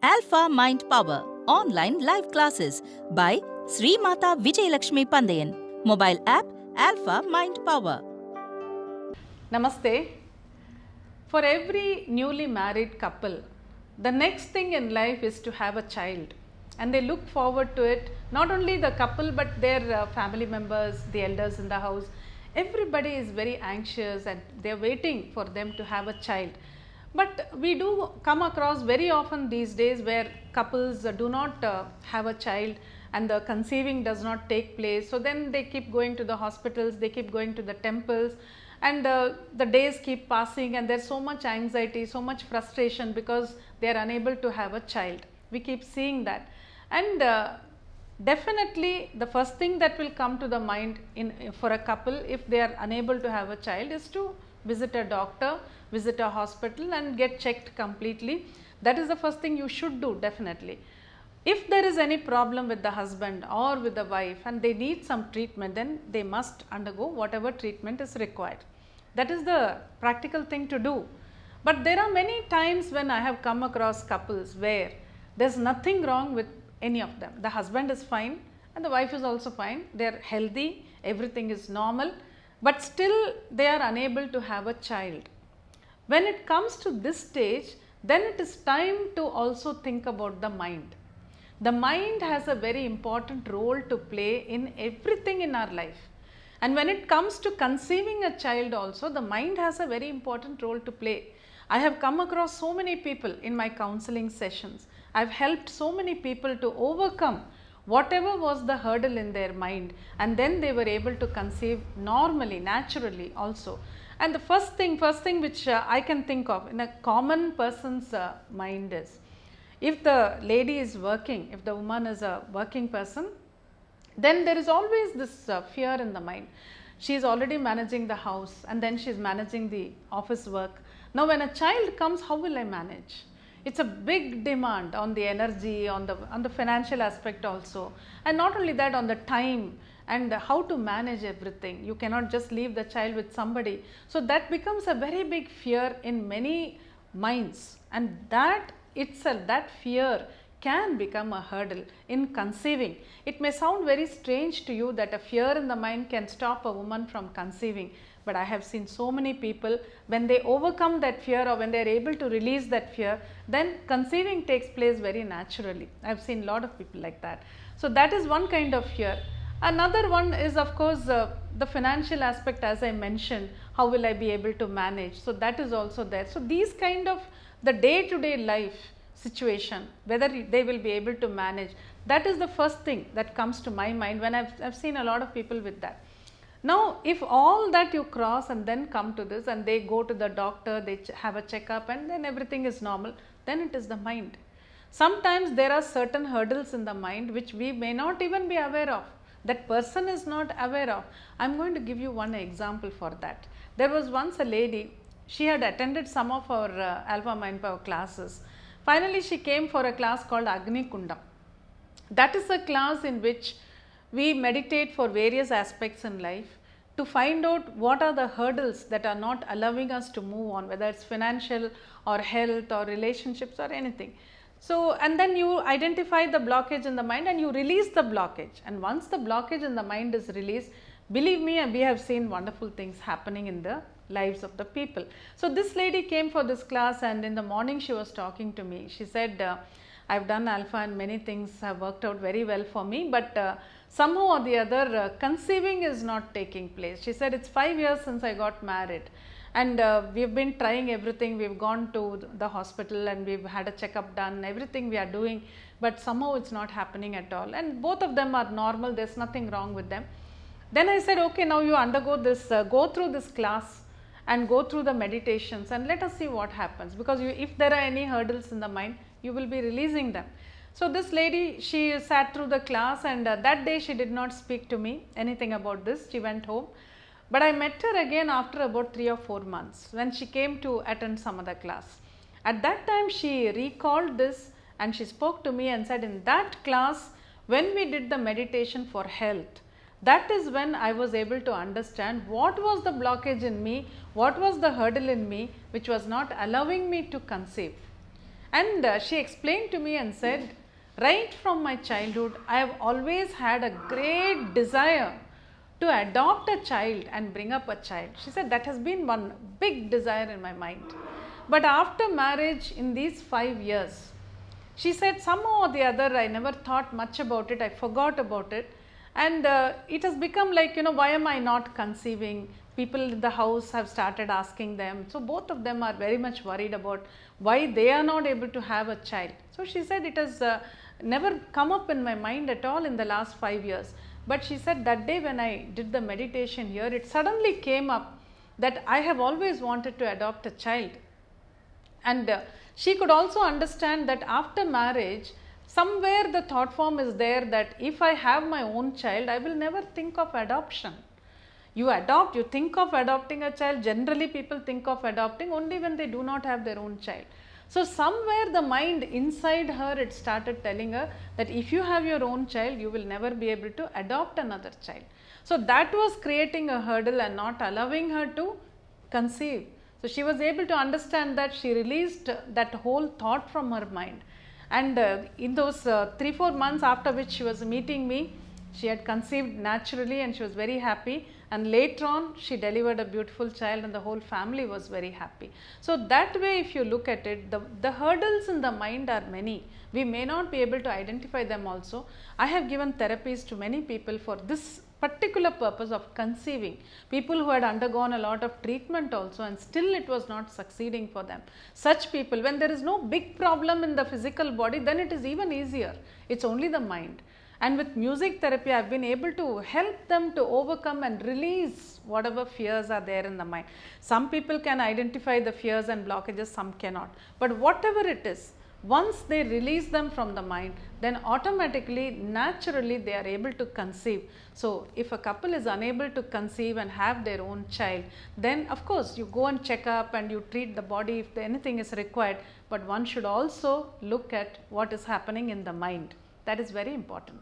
Alpha Mind Power Online Live Classes by Sri Mata Vijayalakshmi Pandayan. Mobile app Alpha Mind Power. Namaste. For every newly married couple, the next thing in life is to have a child, and they look forward to it. Not only the couple but their family members, the elders in the house, everybody is very anxious and they are waiting for them to have a child. But we do come across very often these days where couples do not have a child and the conceiving does not take place. So then they keep going to the hospitals, they keep going to the temples, and the days keep passing, and there's so much anxiety, so much frustration because they are unable to have a child. We keep seeing that, and definitely the first thing that will come to the mind for a couple if they are unable to have a child is to visit a doctor, visit a hospital and get checked completely. That is the first thing you should do, definitely. If there is any problem with the husband or with the wife and they need some treatment, then they must undergo whatever treatment is required. That is the practical thing to do. But there are many times when I have come across couples where there is nothing wrong with any of them. The husband is fine and the wife is also fine. They are healthy, everything is normal, but still they are unable to have a child. When it comes to this stage, then it is time to also think about the mind. The mind has a very important role to play in everything in our life. And when it comes to conceiving a child also, the mind has a very important role to play. I have come across so many people in my counseling sessions. I have helped so many people to overcome whatever was the hurdle in their mind, and then they were able to conceive normally, naturally also. And the first thing which I can think of in a common person's mind is, if the lady is working, if the woman is a working person, then there is always this fear in the mind. She is already managing the house and then she is managing the office work. Now when a child comes, how will I manage? It's a big demand on the energy, on the financial aspect also, and not only that, on the time and how to manage everything. You cannot just leave the child with somebody. So that becomes a very big fear in many minds, and that itself, that fear can become a hurdle in conceiving. It may sound very strange to you that a fear in the mind can stop a woman from conceiving, but I have seen so many people, when they overcome that fear or when they are able to release that fear, then conceiving takes place very naturally. I have seen a lot of people like that. So that is one kind of fear. Another one is, of course, the financial aspect, as I mentioned. How will I be able to manage? So that is also there. So these kind of the day-to-day life situation, whether they will be able to manage, that is the first thing that comes to my mind when I've seen a lot of people with that. Now if all that you cross and then come to this and they go to the doctor, they have a checkup and then everything is normal, then it is the mind. Sometimes there are certain hurdles in the mind which we may not even be aware of, that person is not aware of. I am going to give you one example for that. There was once a lady, she had attended some of our Alpha Mind Power classes. Finally she came for a class called Agni Kundam. That is a class in which we meditate for various aspects in life to find out what are the hurdles that are not allowing us to move on, whether it's financial or health or relationships or anything. So, and then you identify the blockage in the mind and you release the blockage, and once the blockage in the mind is released, believe me, we have seen wonderful things happening in the lives of the people. So this lady came for this class, and in the morning she was talking to me. She said, I've done Alpha and many things have worked out very well for me, but somehow or the other conceiving is not taking place. She said, it's 5 years since I got married, and we've been trying everything. We've gone to the hospital and we've had a checkup done, everything we are doing, but somehow it's not happening at all, and both of them are normal, there's nothing wrong with them. Then I said, okay, now you undergo this, go through this class and go through the meditations and let us see what happens, because if there are any hurdles in the mind, you will be releasing them. So this lady, she sat through the class, and that day she did not speak to me anything about this. She went home, but I met her again after about 3 or 4 months when she came to attend some other class. At that time she recalled this and she spoke to me and said, in that class when we did the meditation for health, that is when I was able to understand what was the blockage in me, what was the hurdle in me which was not allowing me to conceive. And she explained to me and said, right from my childhood, I have always had a great desire to adopt a child and bring up a child. She said that has been one big desire in my mind. But after marriage, in these 5 years, she said somehow or the other I never thought much about it, I forgot about it, and it has become like, why am I not conceiving? People in the house have started asking them, so both of them are very much worried about why they are not able to have a child. So she said it has never come up in my mind at all in the last 5 years. But she said that day when I did the meditation here, it suddenly came up that I have always wanted to adopt a child. And she could also understand that after marriage, somewhere the thought form is there that if I have my own child, I will never think of adoption. You adopt, you think of adopting a child. Generally people think of adopting only when they do not have their own child. So somewhere the mind inside her, it started telling her that if you have your own child, you will never be able to adopt another child. So that was creating a hurdle and not allowing her to conceive. So she was able to understand that. She released that whole thought from her mind. And in those 3-4 months after which she was meeting me, she had conceived naturally and she was very happy. And later on she delivered a beautiful child and the whole family was very happy. So that way, if you look at it, the hurdles in the mind are many. We may not be able to identify them also. I have given therapies to many people for this particular purpose of conceiving. People who had undergone a lot of treatment also and still it was not succeeding for them. Such people, when there is no big problem in the physical body, then it is even easier. It's only the mind. And with music therapy, I have been able to help them to overcome and release whatever fears are there in the mind. Some people can identify the fears and blockages, some cannot. But whatever it is, once they release them from the mind, then automatically, naturally they are able to conceive. So if a couple is unable to conceive and have their own child, then of course you go and check up and you treat the body if anything is required. But one should also look at what is happening in the mind. That is very important.